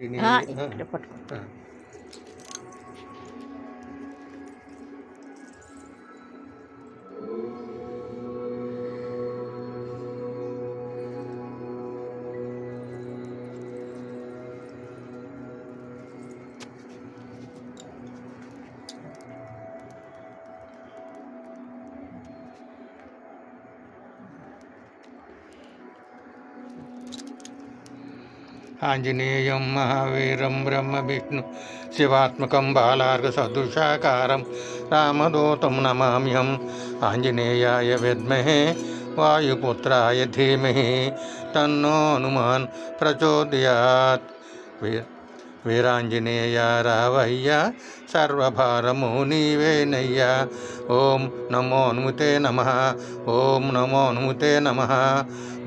ఇక్కడ పట్టుకో. ఆంజనేయం మహావీరం బ్రహ్మ విష్ణు శివాత్మకం బాలార్ఘ సదృశాకారం రామదూతం నమామ్యం. ఆంజనేయాయ విద్మహే వాయుపుత్రాయ ధీమహి తన్నో హనుమాన్ ప్రచోదయాత్. వీరాంజనేయ రావయ్య సర్వభారము నీవేనయ్య. ఓం నమో హనుమతే నమః. ఓం నమో హనుమతే నమః.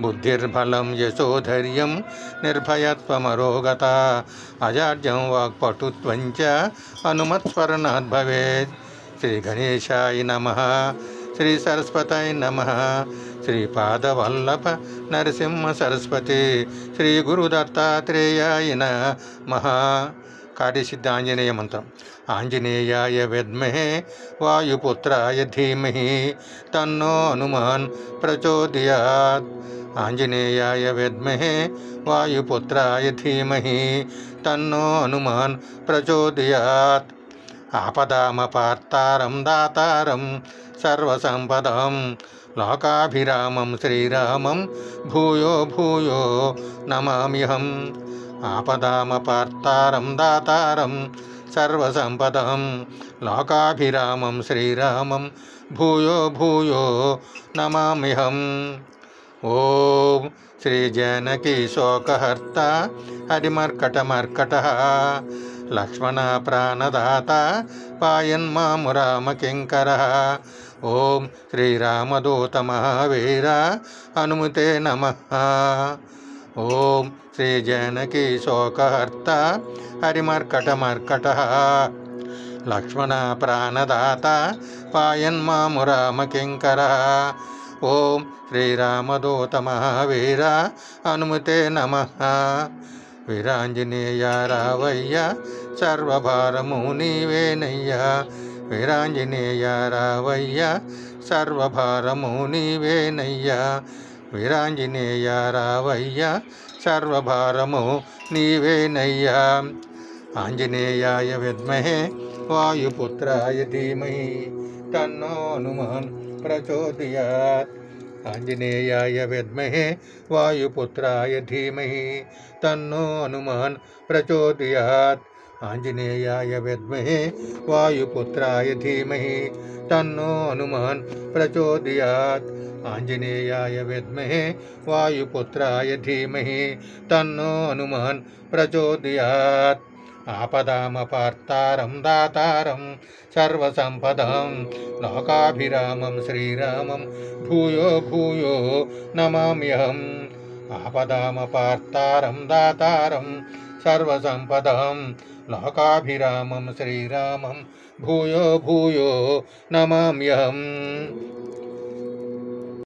బుద్ధిర్బలం యశోధైర్యం నిర్భయత్వమరోగత అజాడ్యం వాక్పటుత్వంచ హనుమత్స్మరణాద్ భవేత్. శ్రీ గణేశాయ నమః. శ్రీ సరస్వతాయ నమః. శ్రీపాదవల్లభ నరసింహ సరస్వతి శ్రీ గురుదత్తాత్రేయాయ నమః. కార్యసిద్ధ ఆంజనేయ మంత్రం. ఆంజనేయాయ విద్మహే వాయుపుత్రాయ ధీమహి తన్నో హనుమాన్ ప్రచోదయాత్. ఆంజనేయాయ విద్మహే వాయుపుత్రాయ ధీమహి తన్నో హనుమాన్ ప్రచోదయాత్. ఆపదామపార్తారం దాతారం సర్వసంపదం లోకాభిరామం శ్రీరామం భూయో భూయో నమామ్యహం. ఆపదామపార్తారం దాతారం సర్వసంపదం లోకాభిరామం శ్రీరామం భూయో భూయో నమామ్యహం. ఓం శ్రీ జానకీ శోకహర్త హరిమర్కటమర్కట లక్ష్మణ ప్రాణదాత పాయన్మాము రామకింకర. ఓం శ్రీరామదూత మహావీర హనుమతే నమః. ఓం శ్రీ జానకీ శోకహర్త హరిమర్కటమర్కట లక్ష్మణ ప్రాణదాత పాయన్మాము రామకింకర. ఓం శ్రీరామదూత మహావీర హనుమతే నమః. వీరాంజనేయ రావయ్య సర్వభారము నీవేనయ్య. వీరాంజనేయ రావయ్య సర్వభారము నీవేనయ్య. వీరాంజనేయ రావయ్య సర్వభారము నీవేనయ్య. ఆంజనేయాయ విద్మహే వాయుపుత్రాయ ధీమహి తన్నో హనుమాన్ ప్రచోదయాత్. ఆంజనేయాయ విద్మహే వాయుపుత్రాయ ధీమహి తన్నో హనుమాన్ ప్రచోదయాత్. ఆంజనేయాయ విద్మహే వాయుపుత్రాయ ధీమహి తన్నో హనుమాన్ ప్రచోదయాత్. ఆంజనేయాయ విద్మహే వాయుపుత్రాయ ధీమహి తన్నో హనుమాన్ ప్రచోదయాత్. ఆపదామపార్తారం దాతారం సర్వసంపదం లోకాభిరామం శ్రీరామం భూయో భూయో నమామ్యహం. ఆపదామపార్తారం దాతారం సర్వసంపదం లోకాభిరామం శ్రీరామం భూయో భూయో నమామ్యహం.